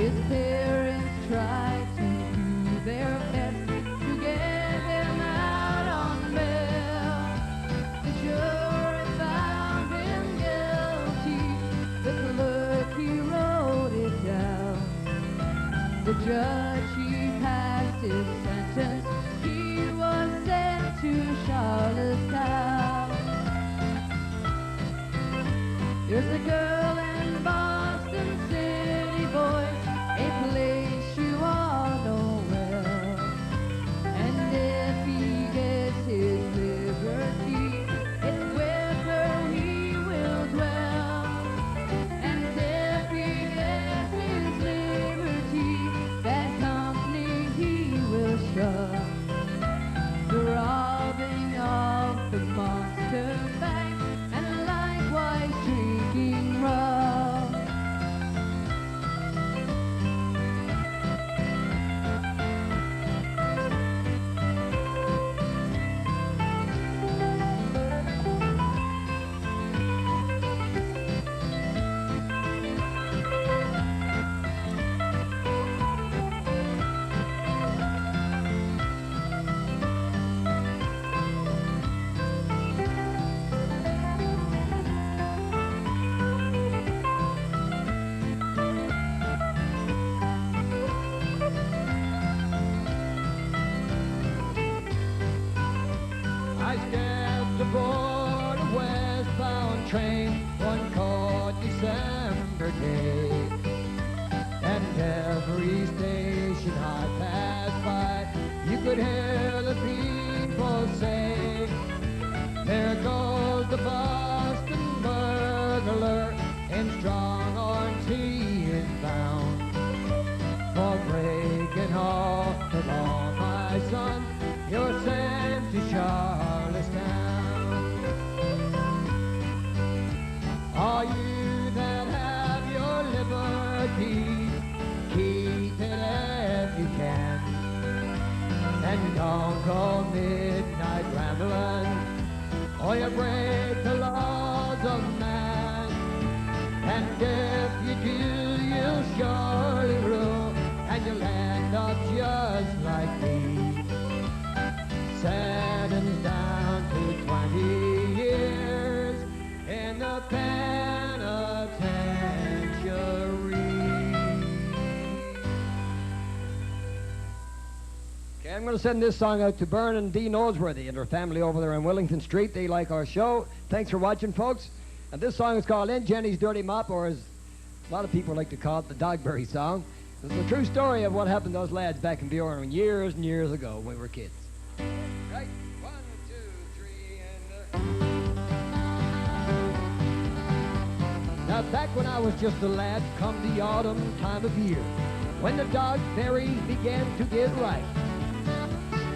His parents tried to do their best to get him out on bail. The jury found him guilty. The clerk, he wrote it down. The judge, he passed his sentence. He was sent to Charlottetown. There's a girl in Boston City, boys, a place you all know well. And if he gets his liberty, it's with her he will dwell. And if he gets his liberty, that company he will shun. The robbing of the monster bank, and likewise drinking rum. I stepped aboard a westbound train one cold December day, and every station I passed by, you could hear the people say, there goes the Boston burglar, in strong arms he is bound, for breaking all the law, my son, you're sent to Charlottetown. All you that have your liberty, keep it if you can, and don't go midnight rambling, or you break the laws of man. And if you do, you'll surely rule, and you'll end up just like me, sentenced down to 20 years in the penitentiary. Okay, I'm going to send this song out to Bern and Dee Noseworthy and her family over there on Wellington Street. They like our show. Thanks for watching, folks. And this song is called Aunt Jenny's Dirty Mop, or as a lot of people like to call it, the Dogberry song. It's a true story of what happened to those lads back in Bjorn years and years ago when we were kids. Right, 1, 2, 3, and... Now back when I was just a lad, come the autumn time of year, when the dogberries began to get ripe,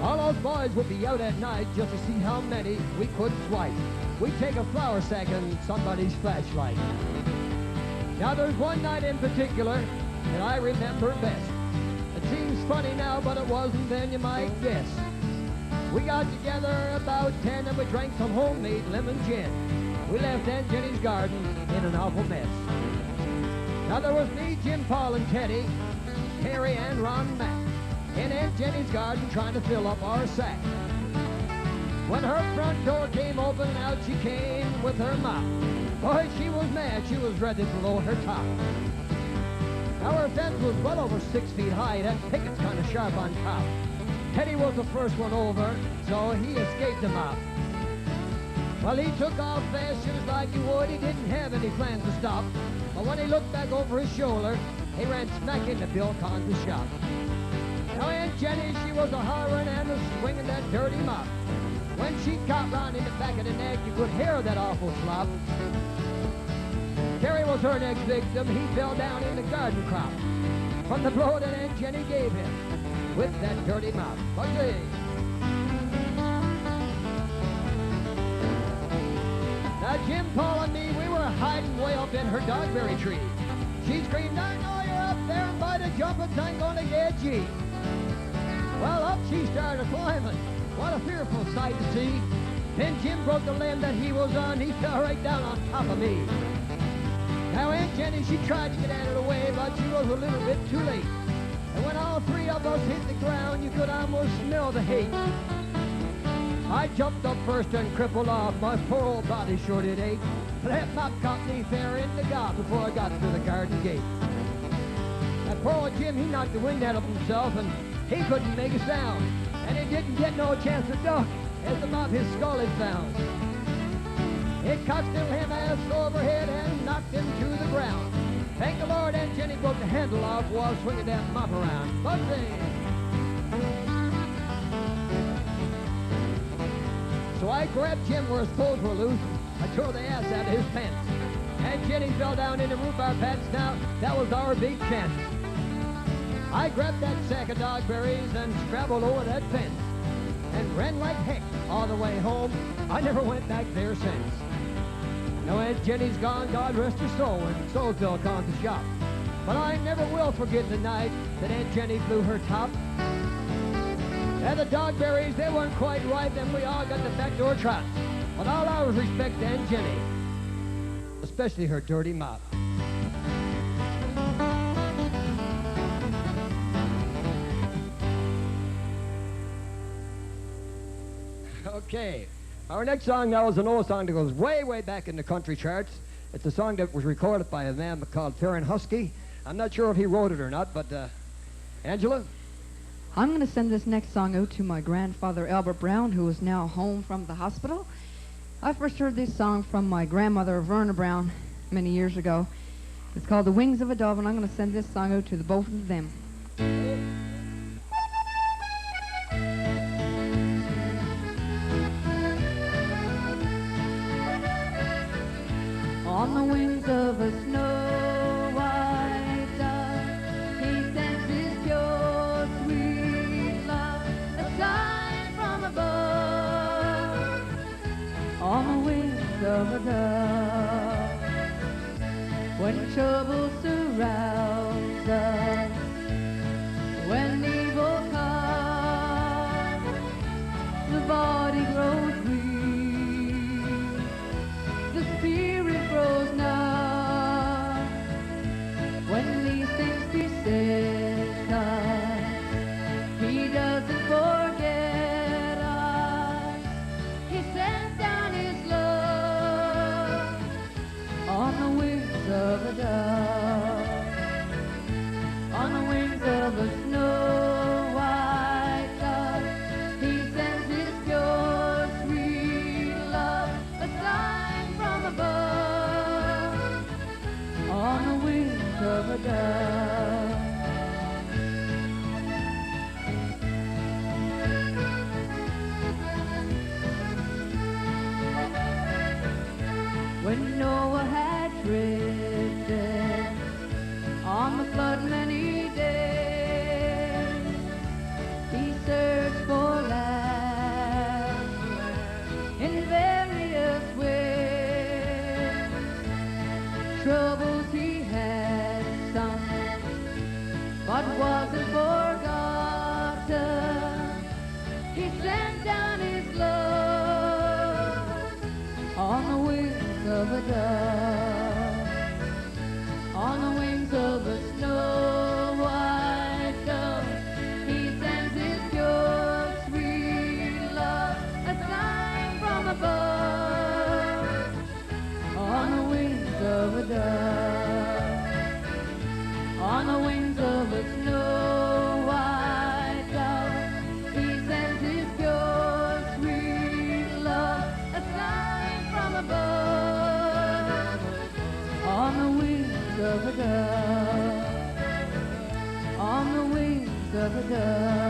all those boys would be out at night just to see how many we could swipe. We'd take a flour sack and somebody's flashlight. Now there's one night in particular that I remember best. It seems funny now, but it wasn't then, you might guess. We got together about 10 and we drank some homemade lemon gin. We left Aunt Jenny's garden in an awful mess. Now there was me, Jim, Paul, and Teddy, Terry, and Ron Mack in Aunt Jenny's garden trying to fill up our sack. When her front door came open, out she came with her mop. Boy, she was mad. She was ready to blow her top. Now her fence was well over 6 feet high. That picket's kind of sharp on top. Teddy was the first one over, so he escaped the mop. Well, he took off fast just like he would. He didn't have any plans to stop. But when he looked back over his shoulder, he ran smack into Bill Collins' shop. Now Aunt Jenny, she was a hollering and a swinging that dirty mop. When she got round in the back of the neck, you could hear that awful slop. Terry was her next victim. He fell down in the garden crop from the blow that Aunt Jenny gave him with that dirty mop. Foggy. Now Jim, Paul, and me, we were hiding way up in her dogberry tree. She screamed, I know you're up there, and by the jumpins I'm gonna get ye. Well, up she started climbing. What a fearful sight to see. Then Jim broke the limb that he was on. He fell right down on top of me. Now Aunt Jenny, she tried to get out of the way, but she was a little bit too late. And when all three of us hit the ground, you could almost smell the hate. I jumped up first and crippled off. My poor old body sure did ache. That mop caught me fair in the gob before I got through the garden gate. That poor old Jim, he knocked the wind out of himself, and he couldn't make a sound. And he didn't get no chance to duck as the mop his skull had found. It cocked him ass overhead and knocked him to the ground. Thank the Lord, Aunt Jenny broke the handle off while swinging that mop around. Bugsy! So I grabbed Jim where his clothes were loose. I tore the ass out of his pants. And Jenny fell down in the rhubarb patch. Now, that was our big chance. I grabbed that sack of dogberries and scrabbled over that fence and ran like heck all the way home. I never went back there since. Now Aunt Jenny's gone, God rest her soul, and so's they'll come to shop. But I never will forget the night that Aunt Jenny blew her top. And the dogberries, they weren't quite ripe, and we all got the backdoor trots. But all I was respect to Aunt Jenny, especially her dirty mop. Okay, our next song now is an old song that goes way, way back in the country charts. It's a song that was recorded by a man called Farron Husky. I'm not sure if he wrote it or not, but Angela? I'm going to send this next song out to my grandfather, Albert Brown, who is now home from the hospital. I first heard this song from my grandmother, Verna Brown, many years ago. It's called The Wings of a Dove, and I'm going to send this song out to the both of them. On the wings of a snow-white dove, he sends his pure, sweet love, a sign from above. On the wings of a dove, when trouble surrounds us, when evil comes, the body grows weak, the spirit grows numb. When these things beset us, he doesn't forget us. He sends down his love on the wings of a dove, on the wings of a snow-white dove. He sends his pure, sweet love, a sign from above, on the wings of a dove. When Noah had drifted on the flood many days, he searched for land in various ways. Troubles he had some, but wasn't forgotten. He sent down his love on the wings of a dove, on the wings of a snow-white dove. He sends his pure, sweet love, a sign from above, on the wings of a dove, on the wings of a snow-white dove. He sends his pure, sweet love, a sign from above, on the wings of a dove, on the wings of a dove.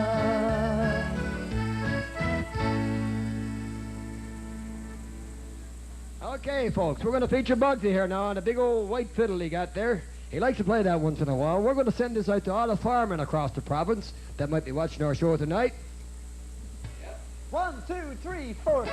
Okay, folks, we're going to feature Bugsy here now on a big old white fiddle he got there. He likes to play that once in a while. We're going to send this out to all the farming across the province that might be watching our show tonight. 1, 2, 3, 4.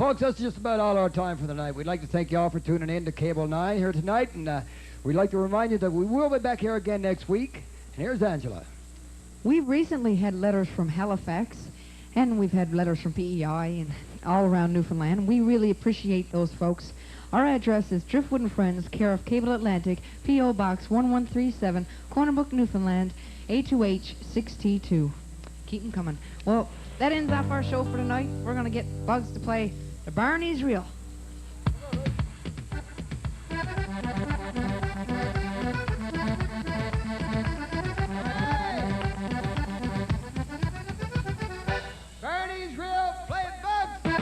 Folks, that's just about all our time for the night. We'd like to thank you all for tuning in to Cable 9 here tonight, and we'd like to remind you that we will be back here again next week. And here's Angela. We've recently had letters from Halifax, and we've had letters from PEI and all around Newfoundland. We really appreciate those folks. Our address is Driftwood and Friends, care of Cable Atlantic, P.O. Box 1137, Corner Brook, Newfoundland, A2H 6T2. Keep them coming. Well, that ends off our show for tonight. We're going to get Bugs to play the Barney's Reel. Barney's Reel, play it, Bugs!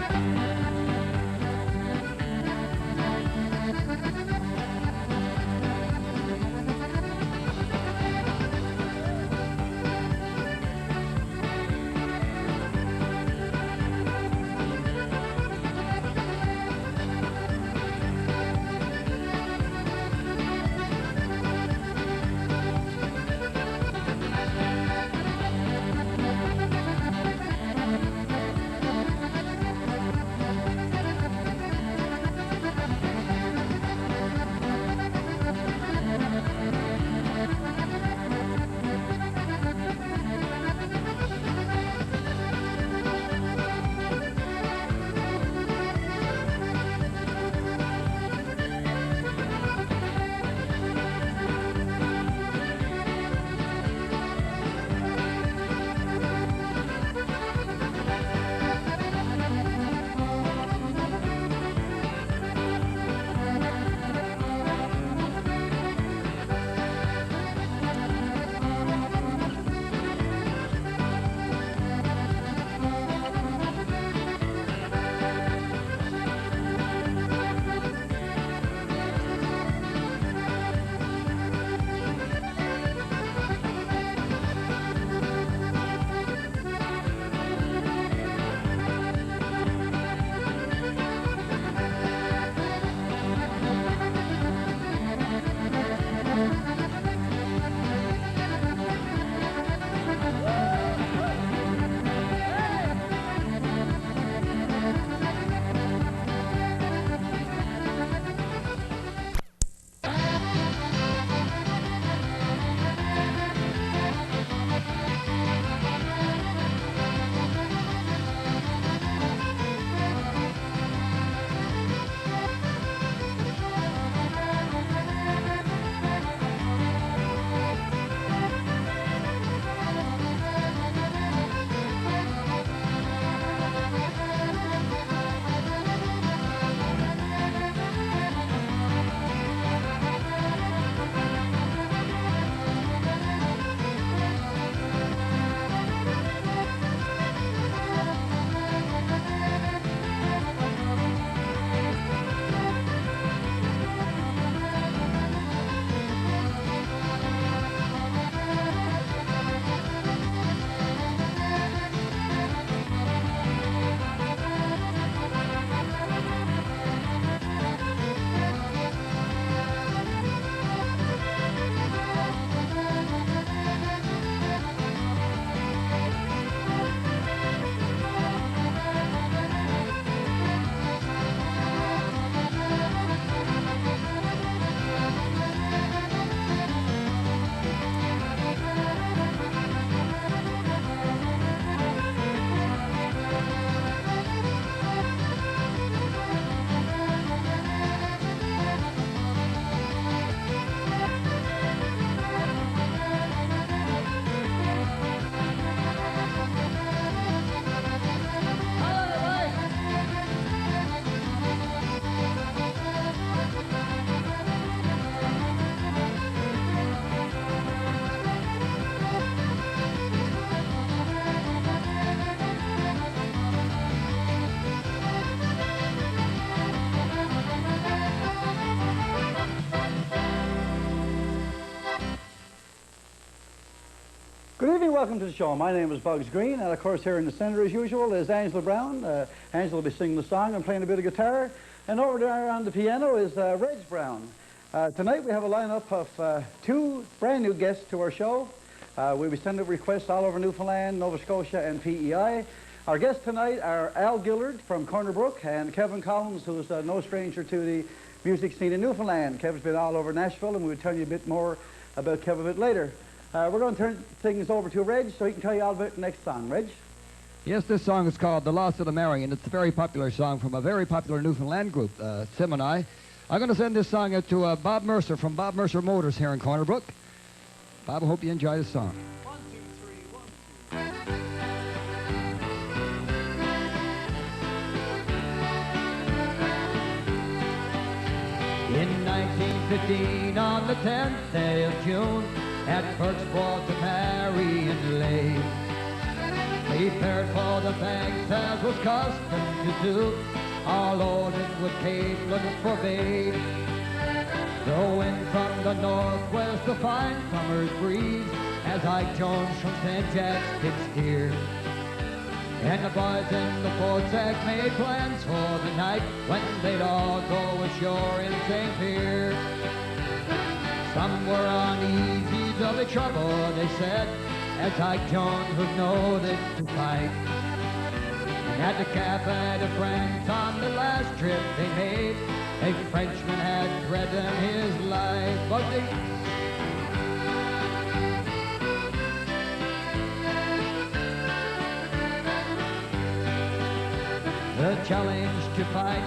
Good evening, welcome to the show. My name is Bugs Green, and of course here in the center as usual is Angela Brown. Angela will be singing the song and playing a bit of guitar. And over there on the piano is Reg Brown. Tonight we have a lineup of two brand new guests to our show. We'll be sending requests all over Newfoundland, Nova Scotia and PEI. Our guests tonight are Al Gillard from Corner Brook and Kevin Collins, who's no stranger to the music scene in Newfoundland. Kevin's been all over Nashville, and we'll tell you a bit more about Kevin a bit later. We're going to turn things over to Reg so he can tell you all about the next song. Reg? Yes, this song is called The Loss of the Marion. It's a very popular song from a very popular Newfoundland group, Sim and I. I'm going to send this song out to Bob Mercer from Bob Mercer Motors here in Corner Brook. Bob, I hope you enjoy this song. 1, 2, 3, 1, 2. In 1915, on the 10th day of June, at Burke's brought the Marion Lake. Prepared for the banks as was custom to do, all loaded with Caitlin for bait. The wind from the northwest, a fine summer's breeze, as Ike Jones from St. Jack's did steer. And the boys in the foresack made plans for the night when they'd all go ashore in St. Pierre. Some were uneasy till the trouble, they said, as Ike Jones was noted to fight. And at the Cafe de France on the last trip they made, a Frenchman had threatened his life, but the challenge to fight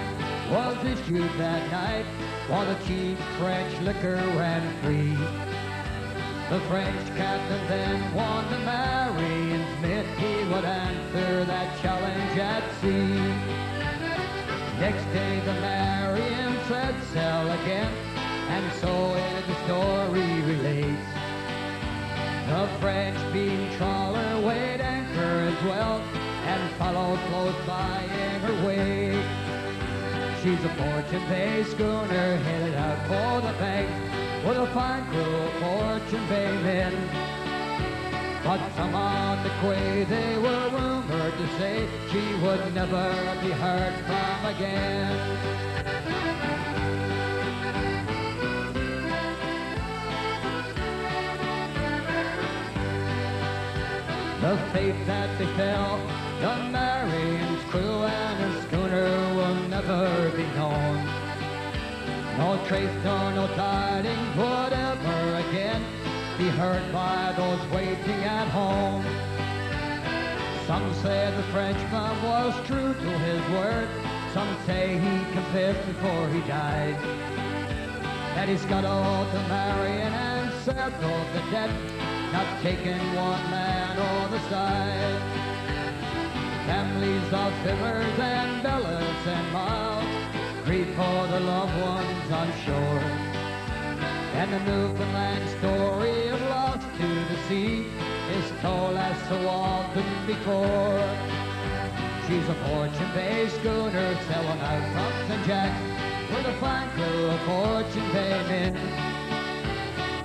was issued that night, while the cheap French liquor ran free. The French captain then won the Marion's mint. He would answer that challenge at sea. Next day the Marion set sail again, and so the story relates. The French beam trawler weighed anchor as well, and followed close by in her wake. She's a Fortune Bay schooner headed out for the banks with a fine crew of Fortune Bay men. But some on the quay, they were rumored to say she would never be heard from again. The fate that befell the Marion's crew and her schooner will never be known. No trace nor no tidings would ever again be heard by those waiting at home. Some say the Frenchman was true to his word. Some say he confessed before he died that he scuttled the Marion and settled the debt, not taking one man or the side. Families of Fiddlers and Bellas and Miles grieve for the loved ones on shore. And the Newfoundland story of lost to the sea is told as so often before. She's a Fortune Bay schooner sailing out from St. Jack's with a fine crew of Fortune Bay men.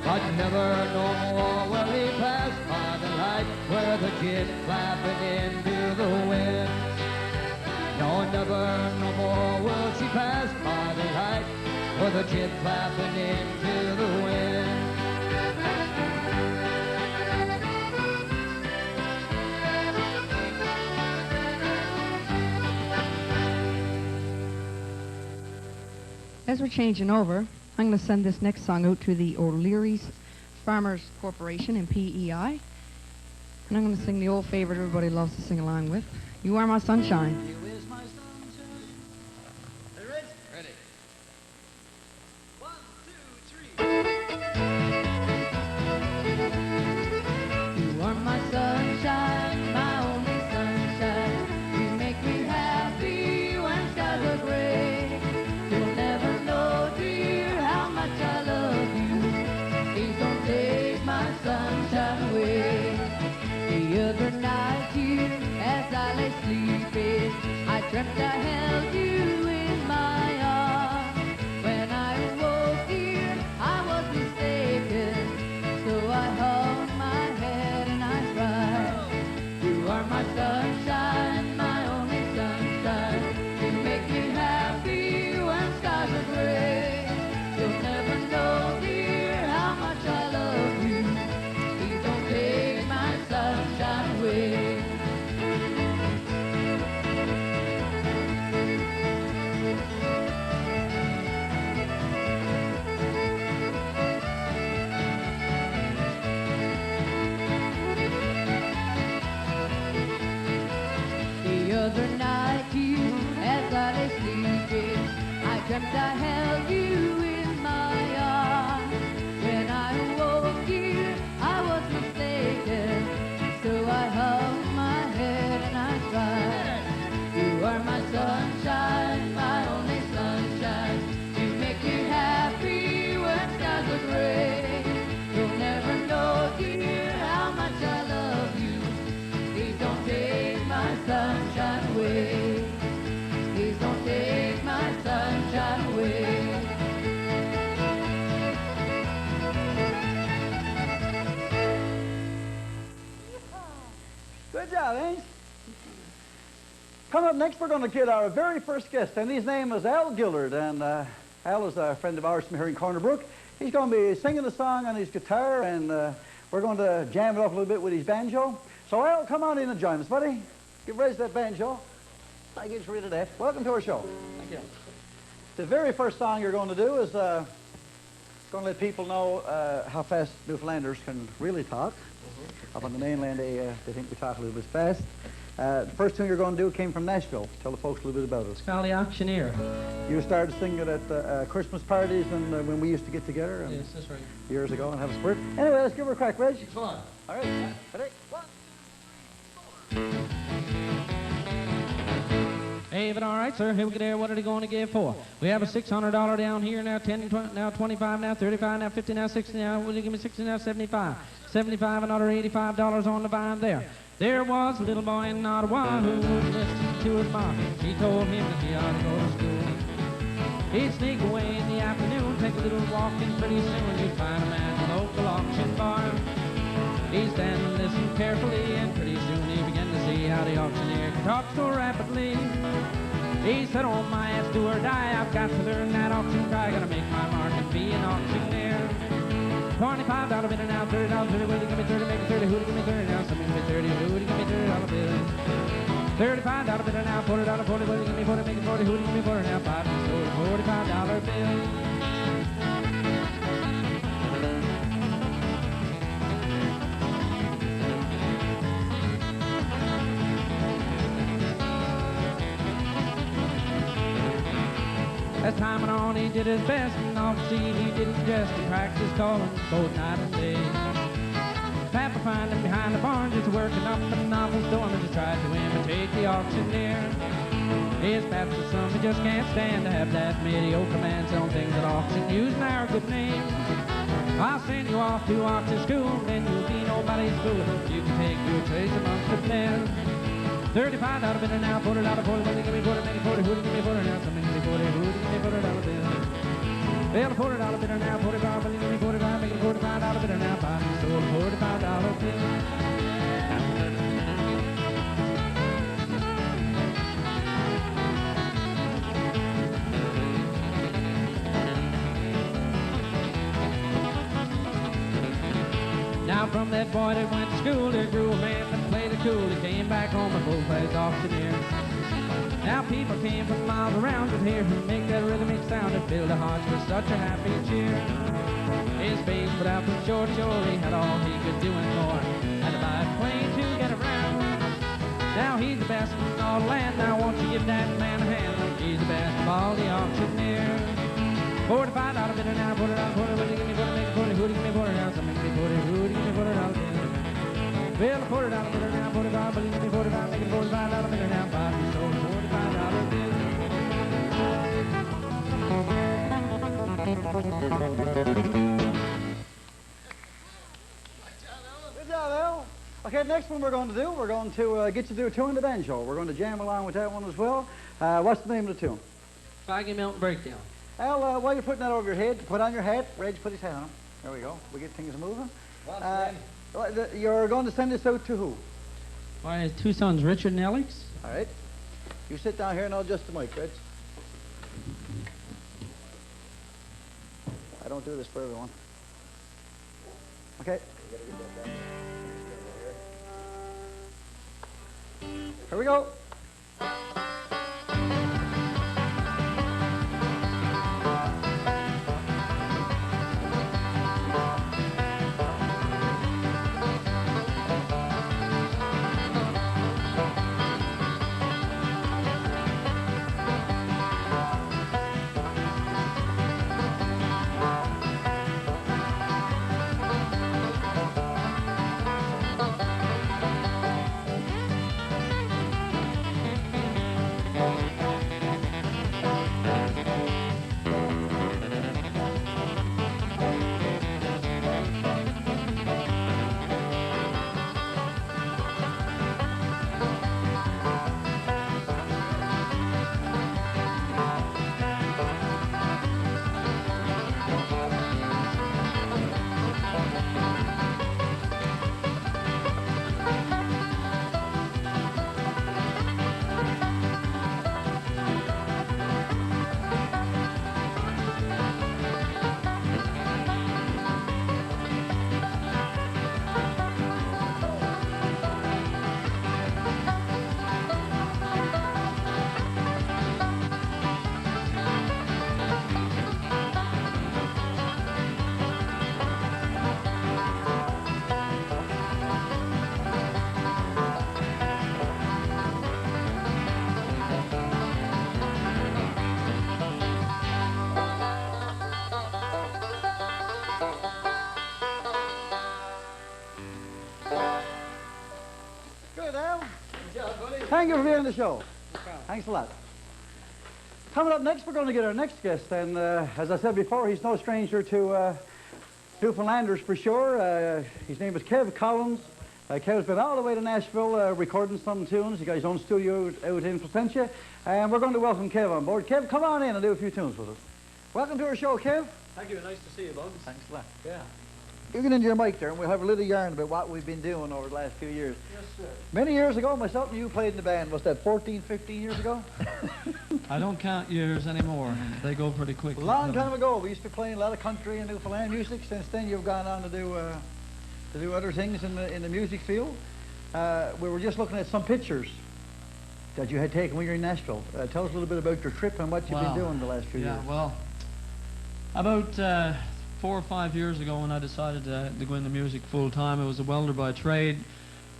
But never no more will he pass by the light where the jib flapping into the wind. No, never no more will she pass by the light where the jib flapping into the wind. As we're changing over, I'm going to send this next song out to the O'Leary's Farmers Corporation in PEI. And I'm going to sing the old favorite everybody loves to sing along with, You Are My Sunshine. You is my sunshine. Are you ready? Ready. 1, 2, 3. You are my sunshine, my only sunshine. You make me happy when skies are gray. You'll never know, dear, how much I love you. Please don't take my sunshine away. The other night, dear, as I lay sleeping, I dreamt I held you in my arms. When I awoke, dear, I was mistaken, so I hung my head and I cried. You are my sunshine, my only sunshine. You make me happy when skies are gray. You'll never know, dear, how much I love you. Please don't take my sunshine away. Good job, Ains. Coming up next, we're going to get our very first guest, and his name is Al Gillard, and Al is a friend of ours from here in Corner Brook. He's going to be singing a song on his guitar, and we're going to jam it up a little bit with his banjo. So Al, come on in and join us, buddy. Raise that banjo. I get rid of that. Welcome to our show. Thank you. The very first song you're going to do is going to let people know how fast Newfoundlanders can really talk. Up on the mainland, they think we talk a little bit fast. The first tune you're going to do came from Nashville. Tell the folks a little bit about it. It's called the Auctioneer. You started singing it at Christmas parties and when we used to get together Yes, that's right. years ago and have a spurt. Anyway, let's give her a crack, Reg. Come on. All right. Ready? 1, 2, 3, 4. Hey, but all right, sir. Here we go there. What are they going to give for? We have a $600 down here now, 10, 20, now 25, now 35, now 50, now 60, now. Will you give me 60, now 75? 75, another $85 on the vine there. There was a little boy in Ottawa who wouldn't listen to his mom. She told him that he ought to go to school. He'd sneak away in the afternoon, take a little walk, and pretty soon you'd find him at the local auction barn. He'd stand and listen carefully, and pretty soon he began to see how the auctioneer could talk so rapidly. He said, oh my, it's do or die, I've got to learn that auction cry, gotta make my mark and be an auctioneer. $25 bill now, $30 bill, will you give me 30, make it 30, who'd give me 30 now, some give me 30, who'd give me $30 bill. $35 bill now, $40, 40, will you give me 40, make it 40, who'd give me 40 now, 5, so $45 bill. As time went on, he did his best, and obviously he didn't just practice calling both night and day. Papa found him behind the barn, just working up an awful storm, and just tried to imitate the auctioneer. His Baptist son, he just can't stand to have that mediocre man selling things at auction, using our good name. I'll send you off to auction school, then you'll be nobody's fool. You can take your trades amongst the players. $35 bill now, $40, 40, will you give me 40, make it 40, who'd you give me 40 now, some give me 40, who'd you give me $40 bill. Well, $40 bill now, 45, will you give me 45, make it $45 bill now, 5, so $45 bill. Now from that boy that went to school, there grew a man that played it cool. He came back home a full-fledged auctioneer. Now people came from miles around to hear him make that rhythmic sound that filled the hearts with such a happy cheer. His face put out from shore to shore, he had all he could do and more. Had to buy a plane to get around. Now he's the best in all the land, now won't you give that man a hand? He's the best of all the auctioneers. $45 bill now, $40, 40, will you give me 40, make it 40, who'd you give me 40 now, some give me 40, who'd you give me $40 bill. Well, $40 bill now, 45, will you give me 45, make it $45 bill now, 5, so $45 bill. Good job, Al. Okay, next one we're going to do, we're going to get you to do a tune in the banjo. We're going to jam along with that one as well. What's the name of the tune? Foggy Mountain Breakdown. Al, while you're putting that over your head, put on your hat. Reg, put his hat on. There we go. We get things moving. You're going to send this out to who? My two sons, Richard and Alex. All right. You sit down here and I'll adjust the mic, Reg. I don't do this for everyone. Okay. Here we go. Thank you for being on the show. Thanks a lot. Coming up next, we're going to get our next guest, and as I said before, he's no stranger to Newfoundlanders for sure. His name is Kev Collins. Kev's been all the way to Nashville recording some tunes. He's got his own studio out in Placentia, and we're going to welcome Kev on board. Kev, come on in and do a few tunes with us. Welcome to our show, Kev. Thank you. Nice to see you, Bugs. Thanks a lot. Yeah. You get into your mic there, and we'll have a little yarn about what we've been doing over the last few years. Yes, sir. Many years ago, myself and you played in the band. Was that 14, 15 years ago? I don't count years anymore. They go pretty quick. A long time ago, we used to play a lot of country and Newfoundland music. Since then, you've gone on to do other things in the music field. We were just looking at some pictures that you had taken when you were in Nashville. Tell us a little bit about your trip and what you've been doing the last few years. Yeah, well, about 4 or 5 years ago when I decided to go into music full time, I was a welder by trade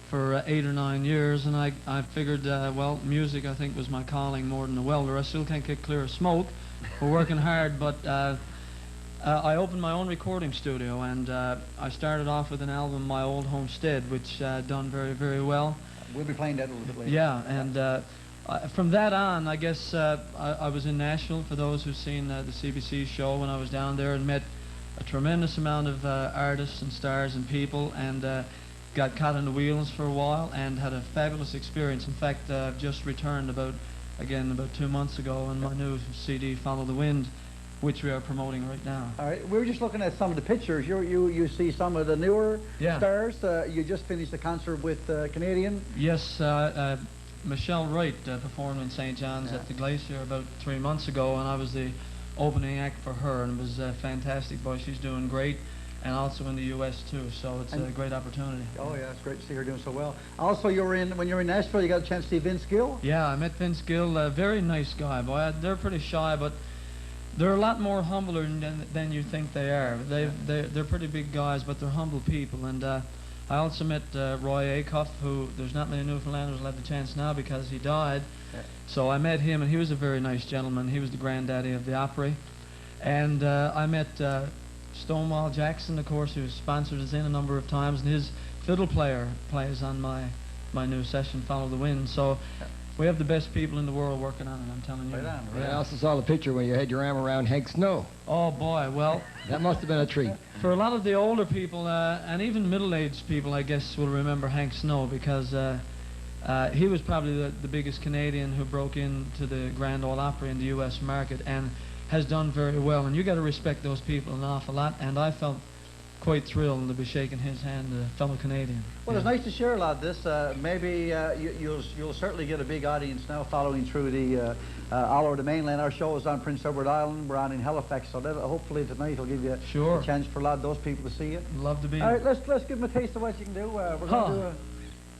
for 8 or 9 years, and I figured, well, music I think was my calling more than a welder. I still can't get clear of smoke. We're working hard, but I opened my own recording studio, and I started off with an album, My Old Homestead, which done very, very well. We'll be playing that a little bit later. Yeah, and from that on, I guess I was in Nashville, for those who've seen the CBC show, when I was down there, and met a tremendous amount of artists and stars and people, and got caught on the wheels for a while and had a fabulous experience. In fact, I've just returned about 2 months ago on my new CD, Follow the Wind, which we are promoting right now. All right, we were just looking at some of the pictures. You see some of the newer stars. You just finished a concert with Canadian. Yes, Michelle Wright performed in St. John's at the Glacier about 3 months ago, and I was the opening act for her, and it was fantastic. Boy, she's doing great, and also in the U.S. too, so it's a great opportunity. Oh yeah, it's great to see her doing so well. Also, when you were in Nashville, you got a chance to see Vince Gill. Yeah, I met Vince Gill, a very nice guy. Boy, they're pretty shy, but they're a lot more humbler than you think they are. They're pretty big guys, but they're humble people. And I also met Roy Acuff, who there's not many Newfoundlanders who have the chance now because he died. Yeah. So I met him, and he was a very nice gentleman. He was the granddaddy of the Opry. And I met Stonewall Jackson, of course, who sponsored us in a number of times, and his fiddle player plays on my new session, Follow the Wind. So we have the best people in the world working on it, I'm telling you. Right on, right I on. also saw the picture when you had your arm around Hank Snow. Oh boy, well, That must have been a treat. for a lot of the older people, and even middle-aged people, I guess, will remember Hank Snow, because he was probably the biggest Canadian who broke into the Grand Ole Opry in the U.S. market and has done very well. And you got to respect those people an awful lot, and I felt quite thrilled to be shaking his hand, a fellow Canadian. Well, it's nice to share a lot of this. Maybe you'll certainly get a big audience now following through the all over the mainland. Our show is on Prince Edward Island. We're on in Halifax, so hopefully tonight will give you a chance for a lot of those people to see you. Love to be. All right, let's give them a taste of what you can do. We're going to do a...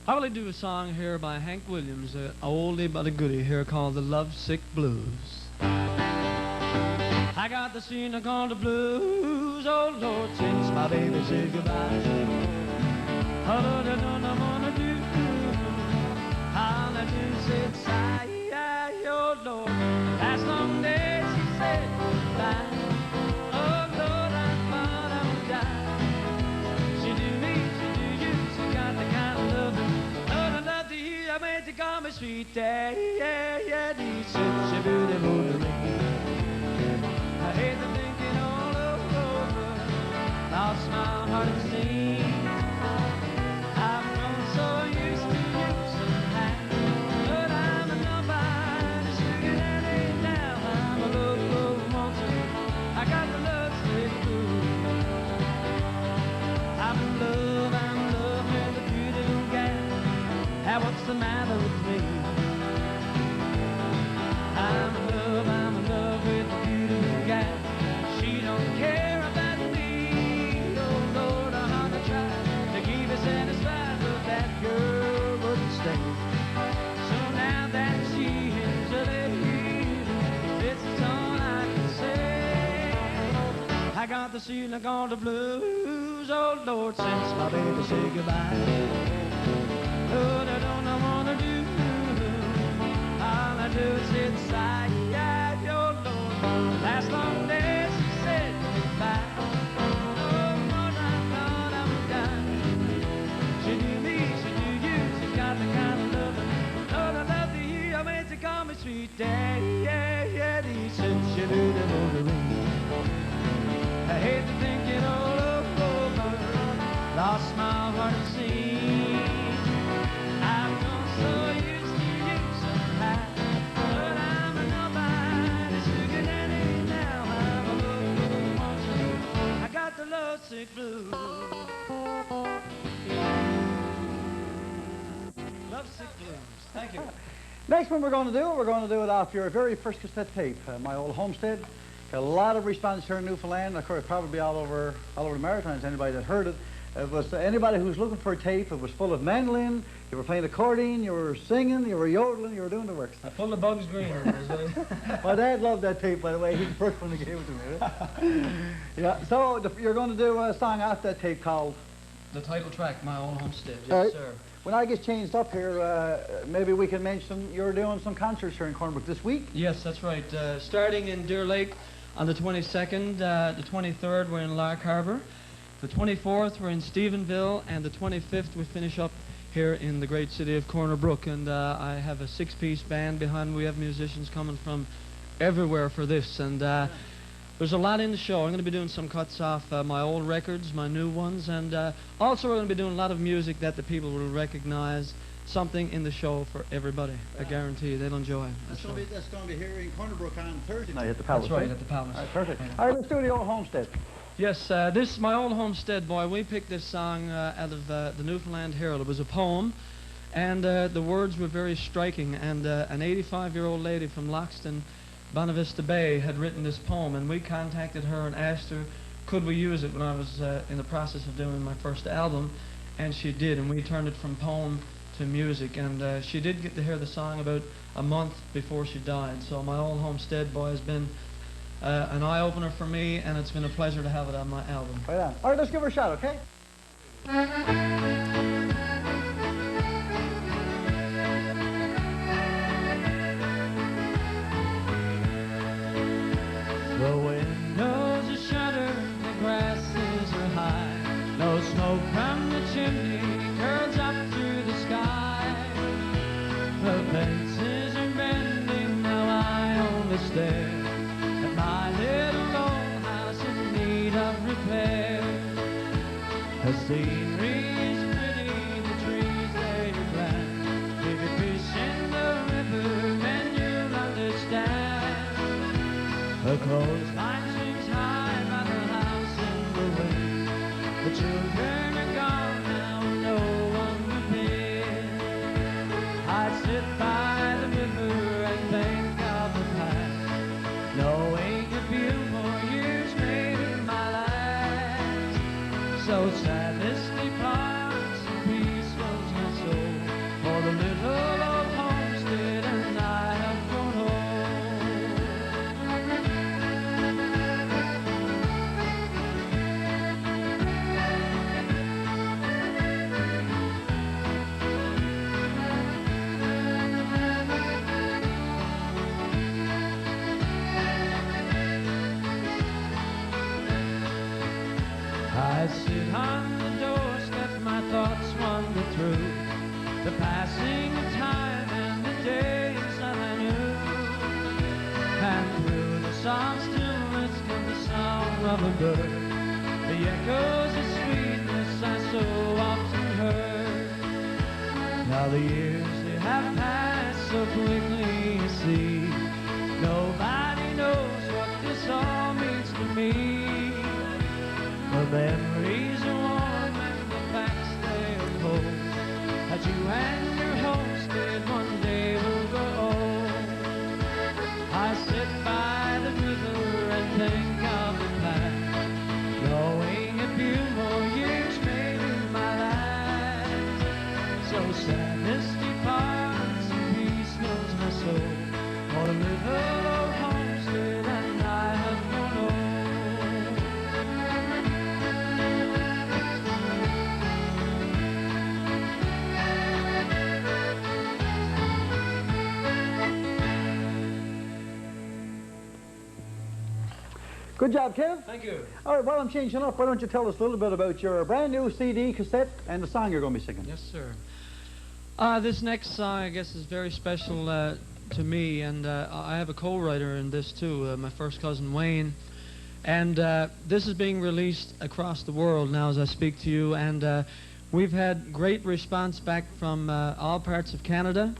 How will I do a song here by Hank Williams, an oldie but a goodie here called the Lovesick Blues. I got the scene called the blues, oh Lord, since my baby said goodbye. All I wanna do, all I do said sigh, oh Lord. Last long day she said goodbye. Oh Lord, I thought I would die. She do me, she do you, she got the kind of loving. Lord, I love to hear, I made you call me sweet, yeah, she said she beautiful to me. I hate the thinking all over, lost my heart at sea. I've grown so used to you somehow, but I'm a nobody, sugar daddy now. I'm a love monster, I got the love sick blues. I'm in love with a beautiful gal. Hey, what's the matter with me? I'm in love with a beautiful gal. She don't care about me. Oh Lord, I wanna try to keep her satisfied, but that girl wouldn't stay. So now that she's leaving, this is all I can say. I got the feeling on the blues, oh Lord, since my baby said goodbye. Lord, I don't know what to do. All I do is sit sigh, oh Lord. Last long day she said goodbye. Oh Lord, I thought I would die. She do me, she do you, she's got the kind of loving. Lord, I makes my heart sing. I've grown so used to you somehow, but I'm a nobody, sugar daddy now. I'm a local monster. I got the lovesick blues. Lovesick blues. Thank you. Next one we're going to do it off your very first cassette tape, My Old Homestead. Got a lot of response here in Newfoundland. Of course, probably all over the Maritimes, anybody that heard it. It was anybody who's looking for a tape. It was full of mandolin, you were playing accordion, you were singing, you were yodeling, you were doing the works. Full of Bugs Green. My dad loved that tape, by the way. He's the first one who gave it to me. Right? Yeah, so you're going to do a song off that tape called? The title track, My Old Homestead. Yes, All right. sir. When I get changed up here, maybe we can mention you're doing some concerts here in Cornerbrook this week. Yes, that's right. Starting in Deer Lake on the 22nd, the 23rd we're in Lark Harbor, the 24th we're in Stephenville, and the 25th we finish up here in the great city of Cornerbrook. And I have a 6-piece band behind me. We have musicians coming from everywhere for this. And there's a lot in the show. I'm going to be doing some cuts off my old records, my new ones, and also we're going to be doing a lot of music that the people will recognize. Something in the show for everybody. I guarantee you they'll enjoy it. That's going to be here in Cornerbrook on Thursday night at the Palace. That's right, at the Palace. All right, perfect. All right, let's do the Old Homestead. Yes, this is My Old Homestead, boy. We picked this song out of the Newfoundland Herald. It was a poem, and the words were very striking. And an 85-year-old lady from Loxton, Bonavista Bay, had written this poem, and we contacted her and asked her, could we use it when I was in the process of doing my first album, and she did, and we turned it from poem to music, and she did get to hear the song about a month before she died. So My Old Homestead, boy, has been an eye-opener for me, and it's been a pleasure to have it on my album. Right on. All right, let's give her a shot, okay? The windows are shuttered, the grasses are high, no smoke from the chimney curls up through the sky. The fences are bending, now I only stare at my little old house in need of repair. The scenery is pretty, the trees they are grand. If you fish in the river, then you'll understand. The clothesline swings high by the house in the wind. The children are gone now, no one within. I sit by the river and think of the past, knowing a few more years may be my last. So sadness departs and peace fills my soul, for the little old homestead and I have grown old. I sit on the doorstep, my thoughts wander through the passing of time and the days that I knew. And through the soft stillness comes the song of a bird, the echoes of sweetness I so often heard. Now the years they have passed so quickly, you see, nobody knows what this all means to me. The memories are warm and the facts they are cold, that you and your homestead one day will grow old. I sit by the river and think of the past, knowing a few more years may be my last. So sadness departs and peace fills my soul, for the little old homestead and I have grown old. Good job, Kev. Thank you. All right, while I'm changing up, why don't you tell us a little bit about your brand new CD, cassette, and the song you're going to be singing? Yes, sir. This next song, I guess, is very special to me, and I have a co-writer in this, too, my first cousin, Wayne. And this is being released across the world now as I speak to you, and we've had great response back from all parts of Canada,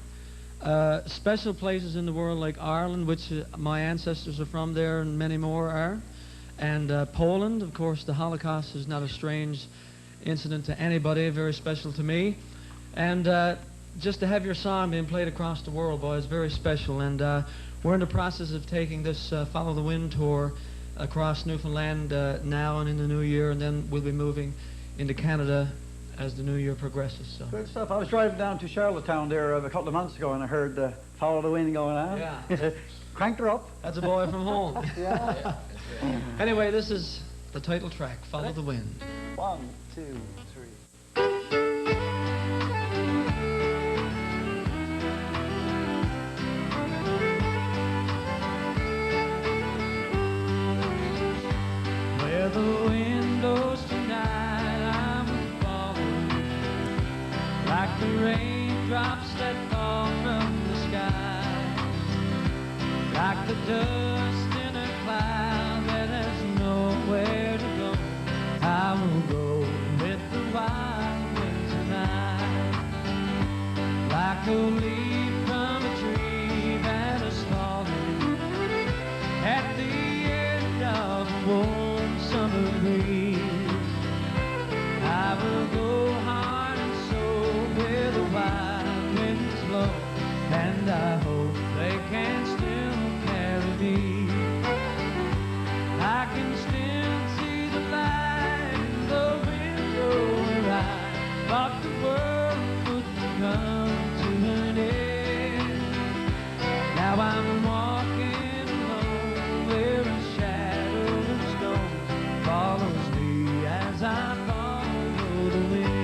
special places in the world like Ireland, which my ancestors are from there, and many more are, and Poland. Of course, the Holocaust is not a strange incident to anybody, very special to me. And just to have your song being played across the world, boy, is very special. And we're in the process of taking this Follow the Wind tour across Newfoundland now and in the new year, and then we'll be moving into Canada as the new year progresses. So. Good stuff. I was driving down to Charlottetown there a couple of months ago, and I heard Follow the Wind going on. Yeah. Cranked her up. That's a boy from home. Yeah. Anyway, this is the title track, Follow the Wind. 1, 2, 3. Where the wind blows tonight, I'm falling like the raindrops that fall from the sky, like the dust in a cloud that has nowhere to go. I will go with the wild wind tonight, like a leaf from a tree that is falling at the end of a warm summer breeze. I will go hard and soul where the wild winds blow, and I hope they can still carry me. I can still see the light in the window where I thought the world would come to an end. Now I'm walking alone where a shadow of stone follows me as I follow the wind.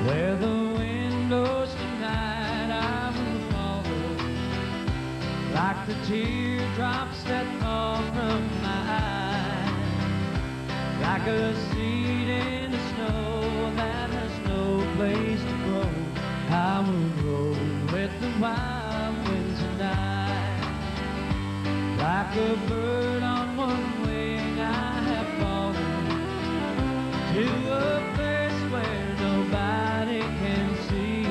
Where the wind blows tonight, I will follow, like the teardrops that fall from my eyes, like a seed in the snow that has no place to grow. I will grow with the wild wind tonight, like a bird on one wing. I have fallen to a place where nobody can see.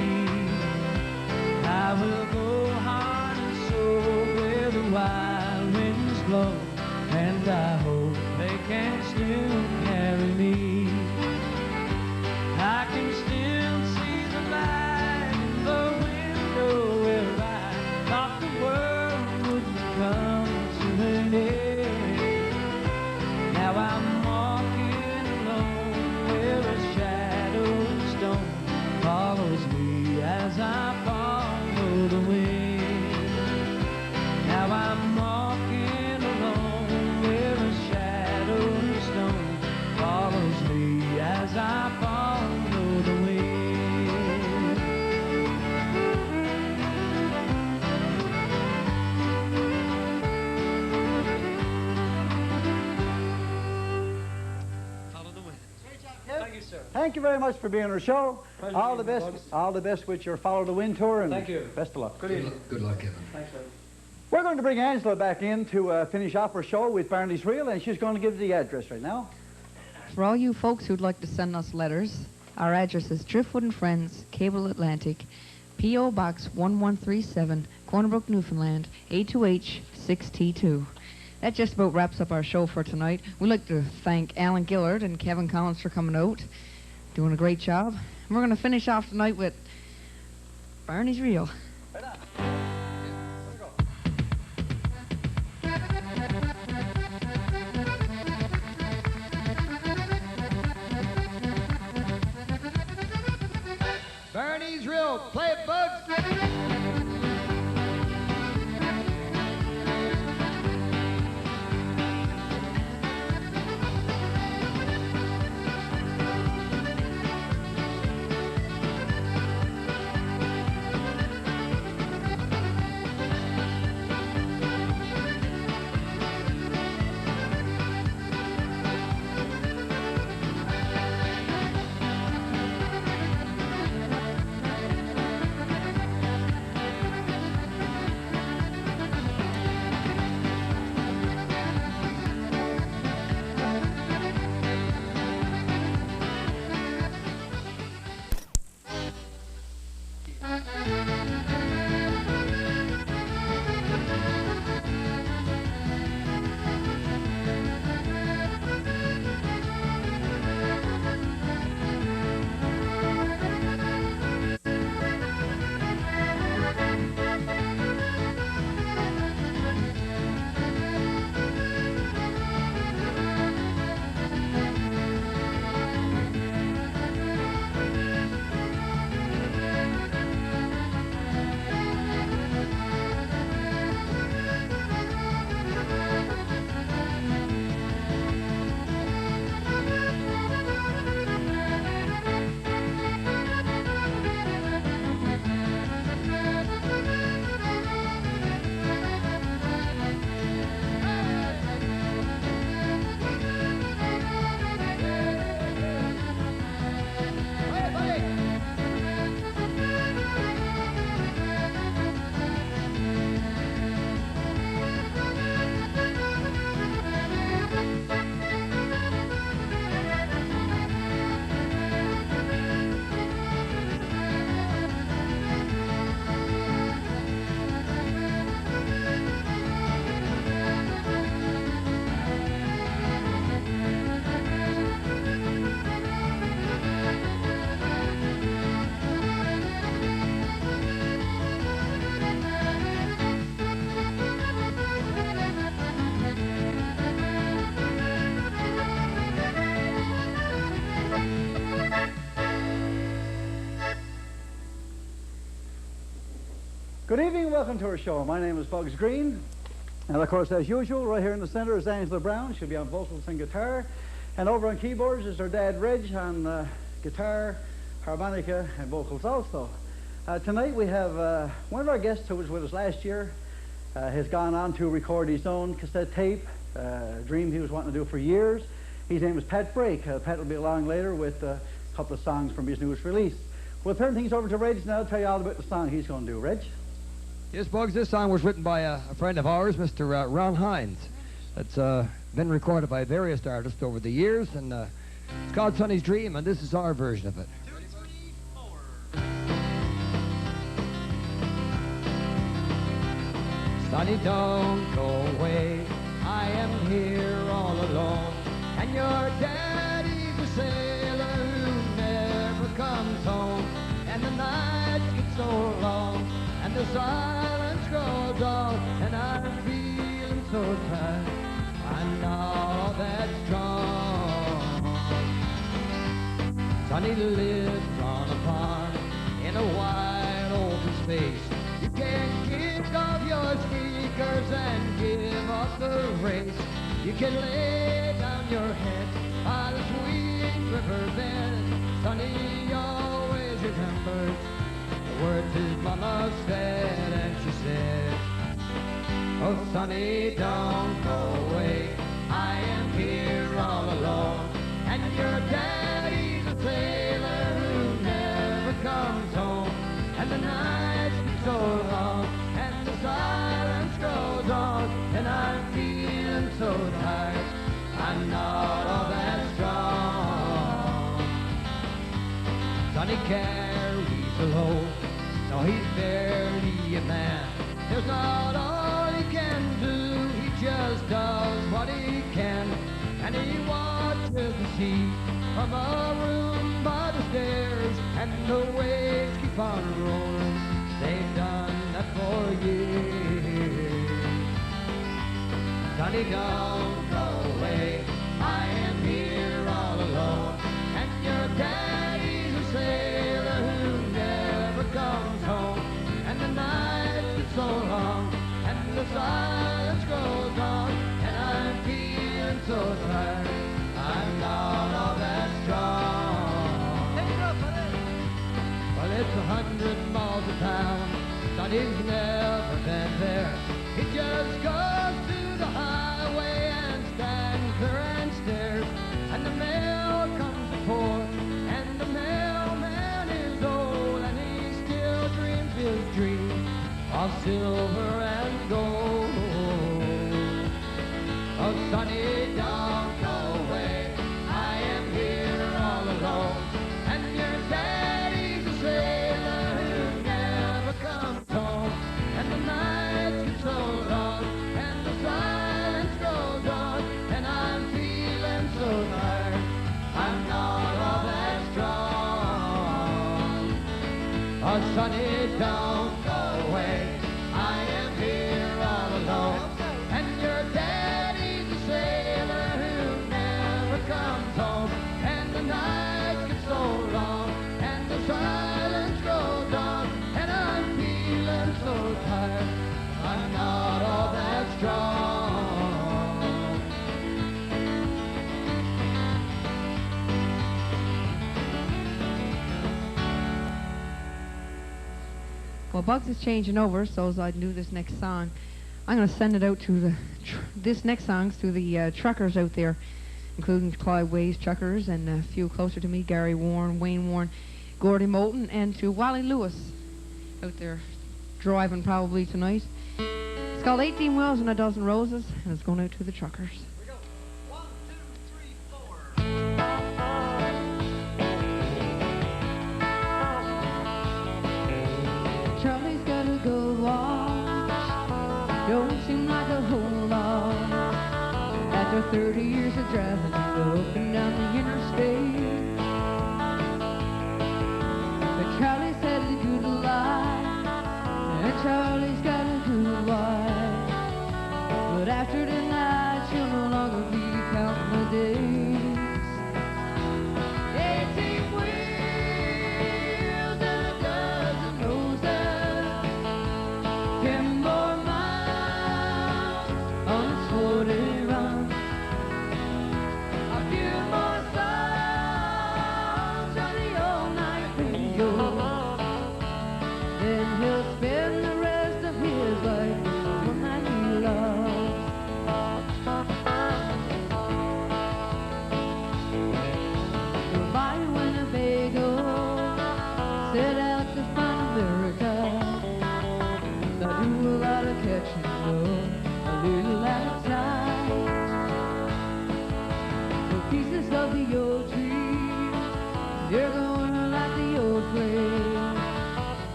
I will go hard and soul where the wild winds blow, and I hope they can still carry me. I can still see the light in the window where I thought the world would come to an end. Now I'm walking alone where a shadow of stone follows me as I follow the wind. Now I'm walking alone where a shadow of stone follows me as I follow the wind. Follow the wind. Thank you, sir. Thank you very much for being on our show. Pleasure All the being best. here, Bugs. All the best with your Follow the Wind tour. And Thank you. Best of luck. Good evening. Good luck, Kevin. Thanks, sir. We're going to bring Angela back in to finish off our show with Barney's Reel, and she's going to give the address right now. For all you folks who'd like to send us letters, our address is Driftwood and Friends, Cable Atlantic, P.O. Box 1137, Corner Brook, Newfoundland, A2H 6T2. That just about wraps up our show for tonight. We'd like to thank Alan Gillard and Kevin Collins for coming out, doing a great job. And we're going to finish off tonight with Barney's Reel. Barney's Reel. Play it, Bugs. Good evening, welcome to our show. My name is Bugs Green, and of course, as usual, right here in the center is Angela Brown. She'll be on vocals and guitar, and over on keyboards is her dad Reg on guitar, harmonica, and vocals also. Tonight we have one of our guests who was with us last year. Has gone on to record his own cassette tape, a dream he was wanting to do for years. His name is Pat Brake. Pat will be along later with a couple of songs from his newest release. We'll turn things over to Reg now to tell you all about the song he's going to do. Reg? Yes, Bugs, this song was written by a friend of ours, Mr. Ron Hines. It's been recorded by various artists over the years, and it's called Sonny's Dream, and this is our version of it. 2, 3, 4. Sonny, don't go away, I am here all alone, and your daddy's a sailor who never comes home, and the nights get so long, and the silence grows on, and I'm feeling so tired, I'm not that strong. Sonny lives on a farm in a wide open space. You can kick off your sneakers and give up the race. You can lay down your head by the sweet river bed. Sonny always remembers the words his mama said, and she said, oh, Sonny, don't go away, I am here all alone, and your daddy's a sailor who never comes home, and the nights get so long, and the silence goes on, and I'm feeling so tired, I'm not all that strong. Sonny carries a load, no, he's barely a man. There's not all he can do, he just does what he can. And he watches the sea from a room by the stairs, and the waves keep on rolling, they've done that for years. Sonny, don't go away, I am here all alone, and your daddy's a sailor who never comes home, and the nights get so long, and the silence goes on, and I'm feeling so tired, I'm not all that strong. Take it up, buddy. Well, it's 100 miles a town, Sonny's never been there. He just goes to the highway and stands there and stares, and the mail comes to port, and the mailman is old, and he still dreams his dream of silver and gold. Oh, Sonny, don't go away, I am here all alone, and your daddy's a sailor who never comes home, and the nights get so long, and the silence goes on, and I'm feeling so tired, I'm not all that strong. Oh, Sonny, don't go away, I am here all alone, and your daddy's a sailor who never comes home, and the nights get so long, and the silence goes on, and I'm feeling so tired, I'm not all that strong. Well, Bugs is changing over, so as I do this next song, I'm going to send it out to the this next song's to the truckers out there, including Clyde Ways truckers and a few closer to me, Gary Warren, Wayne Warren, Gordy Moulton, and to Wally Lewis out there driving probably tonight. It's called 18 Wheels and a Dozen Roses, and it's going out to the truckers. Here we go. 1, 2, 3, 4. Charlie's got a gold watch, don't seem like a whole lot. After 30 years of driving up and down the interstate, but Charlie's had a good life, and Charlie's got a good wife. But after tonight, she'll no longer be counting the days. 18 wheels and a dozen roses,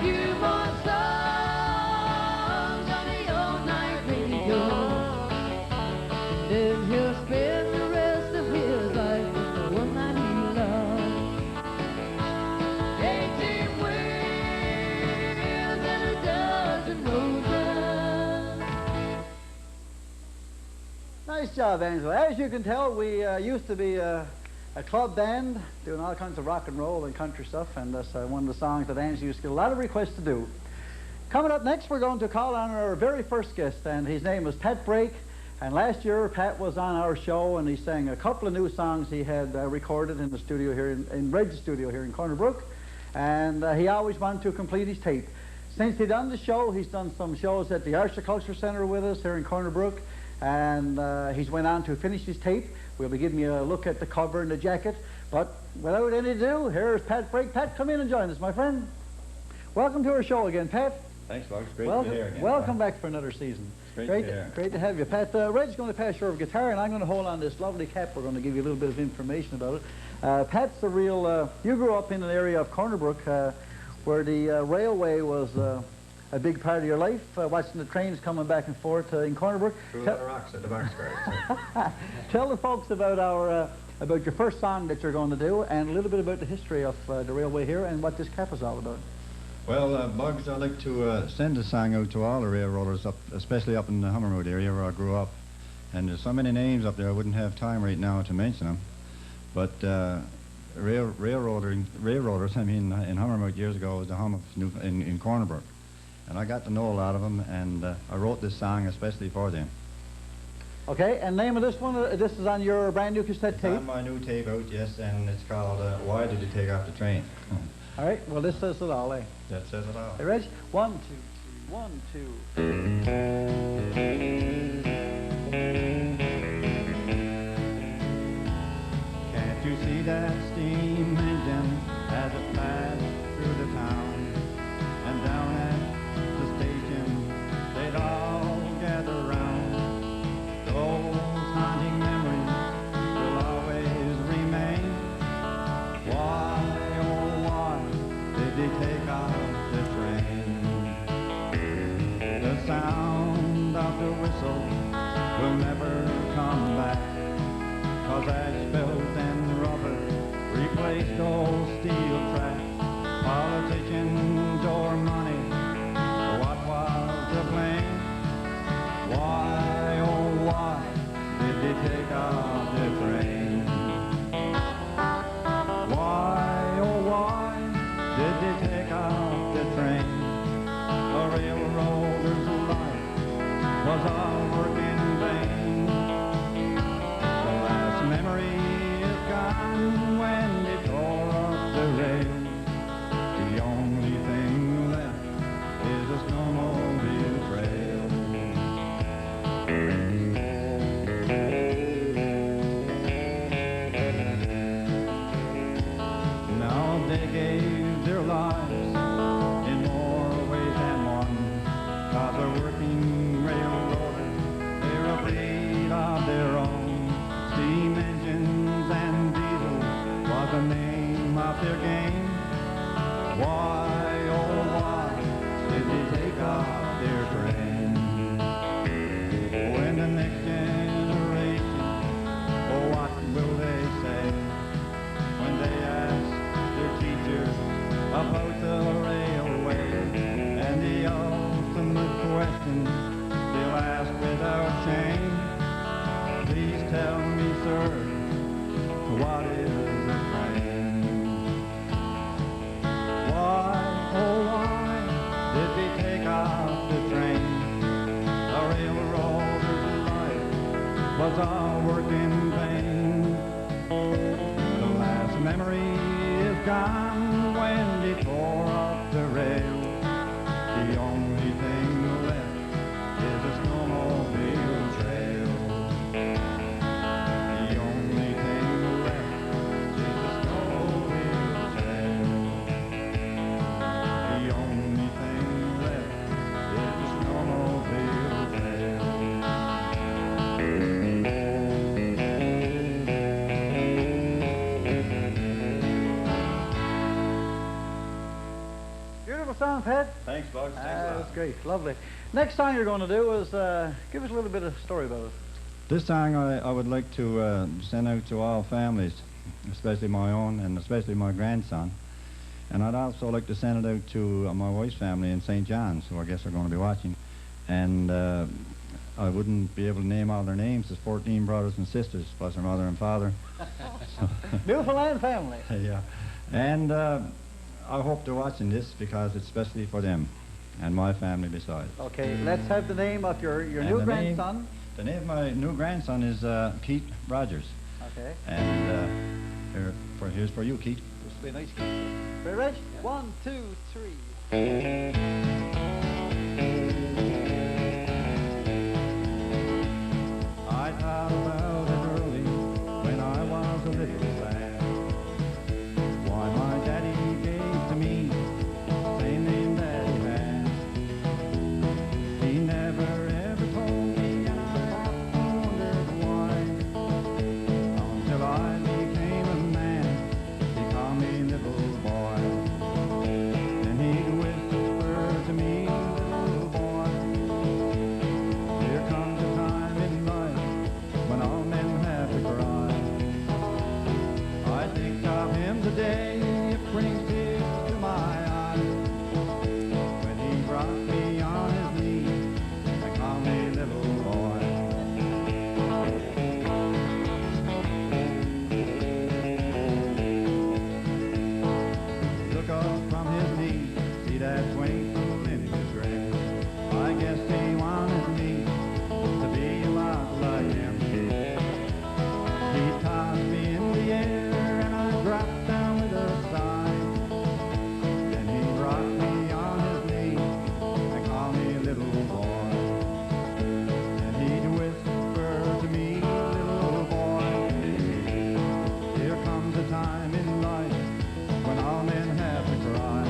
few more songs on the all-night radio. Then he'll spend the rest of his life with the one that he loves. 18 wheels and a dozen roses. Nice job, Angela. As you can tell, we used to be a club band doing all kinds of rock and roll and country stuff, and that's one of the songs that Angela used to get a lot of requests to do. Coming up next, we're going to call on our very first guest, and his name is Pat Brake. And last year, Pat was on our show, and he sang a couple of new songs he had recorded in the studio here, in Red's studio here in Corner Brook. And he always wanted to complete his tape. Since he done the show, he's done some shows at the Horticulture Center with us here in Corner Brook, and he's went on to finish his tape. We'll be giving you a look at the cover and the jacket. But without any ado, here's Pat Brake. Pat, come in and join us, my friend. Welcome to our show again, Pat. Thanks, Bugs. Great Welcome, to be here again. welcome back for another season. Great to be here. Great to have you. Pat, Red's going to pass you over guitar, and I'm going to hold on this lovely cap. We're going to give you a little bit of information about it. Pat's a real, you grew up in an area of Corner Brook where the railway was a big part of your life, watching the trains coming back and forth in Corner Brook. Threw a lot of rocks at the box guard. Tell the folks about our about your first song that you're going to do, and a little bit about the history of the railway here and what this cap is all about. Well, Bugs, I'd like to send a song out to all the railroaders, especially up in the Hummermood area where I grew up. And there's so many names up there, I wouldn't have time right now to mention them. But railroaders, in Hummermood years ago was the hum of in Corner Brook. And I got to know a lot of them, and I wrote this song especially for them. Okay, and name of this one, this is on your brand new cassette It's tape? on my new tape out, yes, and it's called Why Did You Take Off the Train? All right, well, this says it all, eh? That says it all. Hey, Reg, 1, 2, 3, 1, 2. Can't you see that steam engine as it passed through the town? And down at the station, they'd all gather round. Those haunting memories will always remain. Why, oh why, did they take off the train? The sound of the whistle will never come back, 'cause asphalt and rubber replaced old steel tracks. Politicians or money, what was the blame? Why, oh why, did they take off the train? Why, oh why, did they take off the train? A railroader's life was all work in vain. The last memory is gone when they tore up the rail. The only thing left is a snowmobile trail. Now they gave their lives in more ways than one, 'cause a working railroader song, Pat. Thanks, Bugs. Thanks a lot. That's great. Lovely. Next song you're going to do is, give us a little bit of story about it. This song I would like to send out to all families, especially my own and especially my grandson. And I'd also like to send it out to my wife's family in St. John's, who I guess are going to be watching. And I wouldn't be able to name all their names. There's 14 brothers and sisters, plus their mother and father. Newfoundland family. Yeah. And I hope they're watching this because it's especially for them and my family besides. Okay, let's have the name of your And new the grandson. The name of my new grandson is Keith Rogers. Okay. And here's for you, Keith. This will be a nice game. Ready, Reg? 1, 2, 3. I thought about it early when I was a little lad. Why my daddy gave to me the same name that he had. He never ever told me, and I often wondered why. Until I became a man, he called me little boy. And he'd whisper to me, little boy, here comes a time in life when all men have to cry. I think of him today, it brings tears to my eyes. When he rocked me on his knee and called me little boy. Look up from his knee, see that twinkle in his grin. I guess he wanted me to be a lot like him. He tossed me in the air and I dropped down with a sigh. Then he rocked me on his knee and called me little boy. And he'd whisper to me, little boy, here comes a time in life when all men have to cry.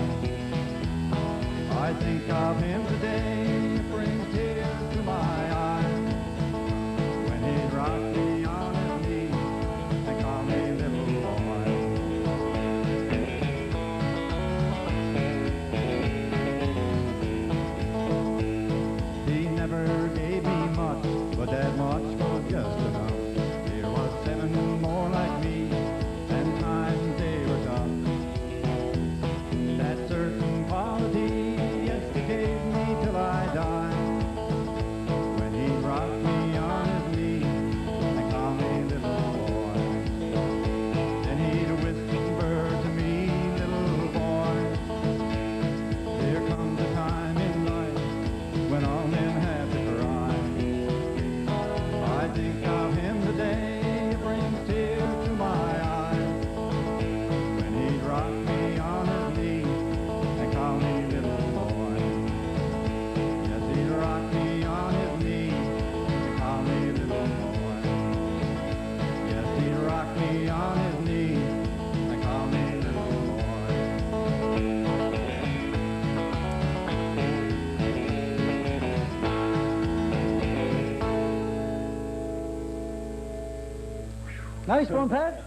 I think of him today, it brings tears to my eyes. When he rocked me on his knee and called me little boy. He never gave me much, but that much was just enough. There was 7 more like me, and times they were tough. That certain quality, yes, he gave me till I died. When he rocked me on his knee and called me little boy. Then he'd whisper to me, little boy, there comes a time in life when all men have to cry. I think of him today, it brings tears to my eyes. When he'd rock me on his knee and call me little boy. Yes, he'd rock me on his knee and call me little boy. Yes, he'd rock me on his knee and call me little boy. Nice one, Pat.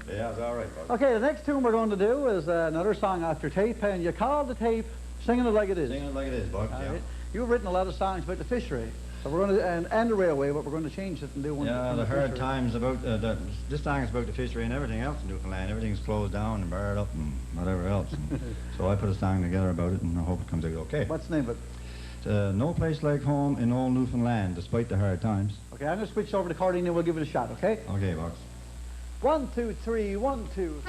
Yeah, it's all right, Bugs. Okay, the next tune we're going to do is another song off your tape, and you called the tape Singing It Like It Is. Singing it like it is, Bugs, All yeah. right. You've written a lot of songs about the fishery. So we're going to, and the railway, but we're going to change it and do one. Yeah, on the hard fishery. times about, this song is about the fishery and everything else in Newfoundland. Everything's closed down and barred up and whatever else. And so I put a song together about it and I hope it comes out okay. What's the name of it? It's, no place like home in old Newfoundland, despite the hard times. Okay, I'm going to switch over to accordion and we'll give it a shot, okay? Okay, Bugs. 1, 2, 3, 1, 2.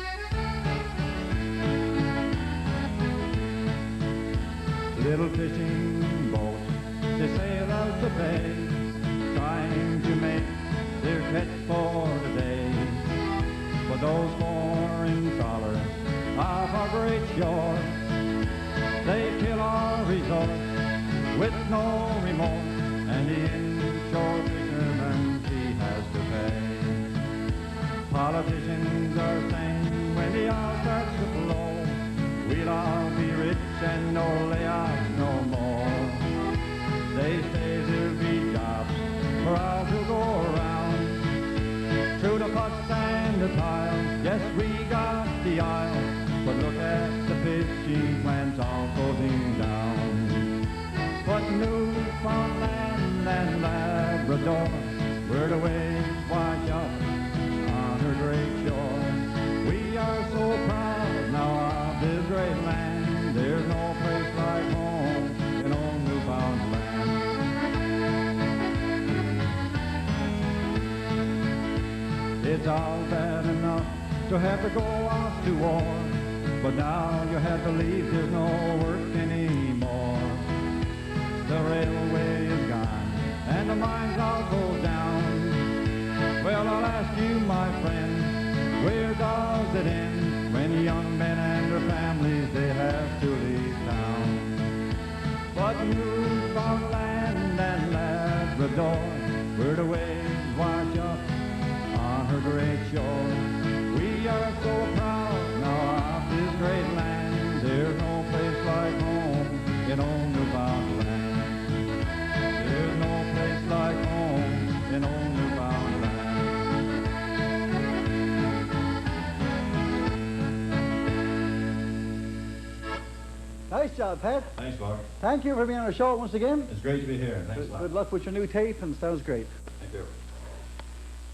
Little fishing boat, they sail out the bay, trying to make their catch for the day. But those foreign trawlers off our great shore, they kill our resort with no remorse, and the inshore fisherman, he has to pay. Politicians are saying when the oil starts to flow, we'll all be rich and no layoffs no more. They say there'll be jobs for all to go around. Through the fuss and the tile, yes, we got the aisle, but look at the fishing plants all closing all bad enough to have to go off to war. But now you have to leave, there's no work anymore. The railway is gone, and the mines all closed down. Well, I'll ask you, my friend, where does it end when young men and their families, they have to leave town? But Newfoundland and Labrador, where the waves wash up on her great shore, we are so proud now of this great land. There's no place like home in old Newfoundland. There's no place like home in old Newfoundland. Nice job, Pat. Thanks, Mark. Thank you for being on our show once again. It's great to be here. Thanks a lot. Good luck with your new tape, and sounds great. Thank you.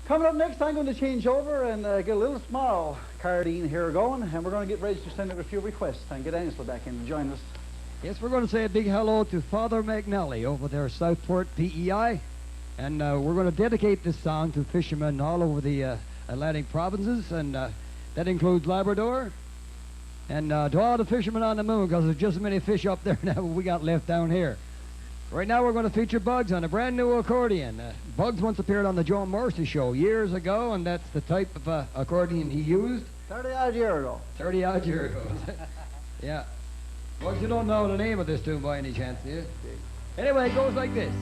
Coming up next, I'm going to change over and get a little small cardine here going, and we're going to get ready to send out a few requests and get Angela back in to join us. Yes, we're going to say a big hello to Father McNally over there, Southport, PEI. And we're going to dedicate this song to fishermen all over the Atlantic provinces, and that includes Labrador. And to all the fishermen on the moon, because there's just as many fish up there now as we got left down here. Right now we're going to feature Bugs on a brand new accordion. Bugs once appeared on the Joe Morrissey show years ago, and that's the type of accordion he used. 30-odd year ago. 30-odd years ago. Yeah. Bugs, you don't know the name of this tune by any chance, do you? Anyway, it goes like this.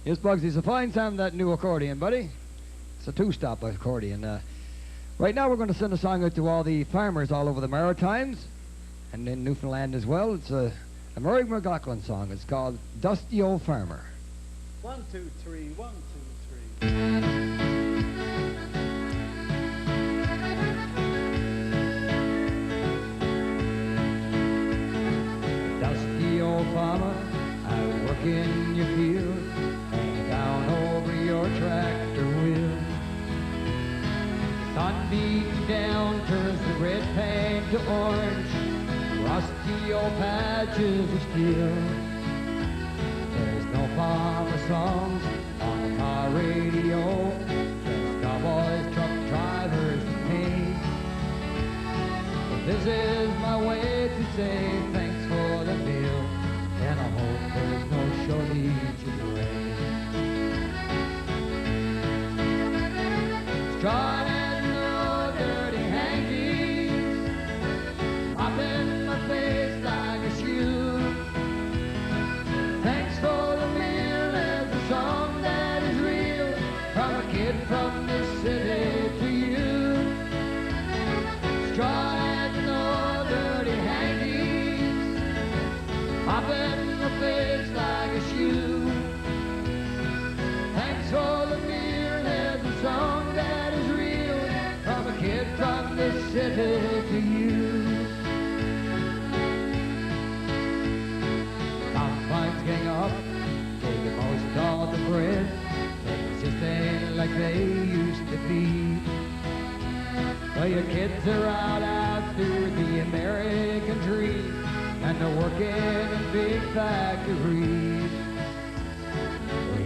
Yes, Bugsy, it's a fine sound, that new accordion, buddy. It's a two-stop accordion. Right now we're going to send a song out to all the farmers all over the Maritimes and in Newfoundland as well. It's a Murray McLaughlin song. It's called Dusty Old Farmer. 1, 2, 3, 1, 2, 3. Dusty old farmer, I work in your field, hang down over your tractor wheel. Sun beating down turns the red paint to orange, rusty old patches of steel. There's no farmer songs on the car radio, just cowboys, truck drivers, and me. But this is my way to say thanks for the meal, and I hope there's no shortage of rain. Straw and no dirty hankies, mopping my face like a shoe. presented to you. Combines gang up, taking most of the bread. Things just ain't like they used to be. Well, your kids are out through the American dream, and they're working in big factories.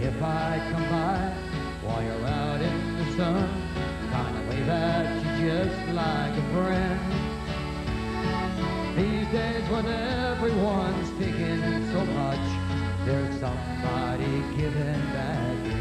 If I come by while you're out in the sun, kinda wave at you just like a friend. These days when everyone's taking so much, there's somebody giving back.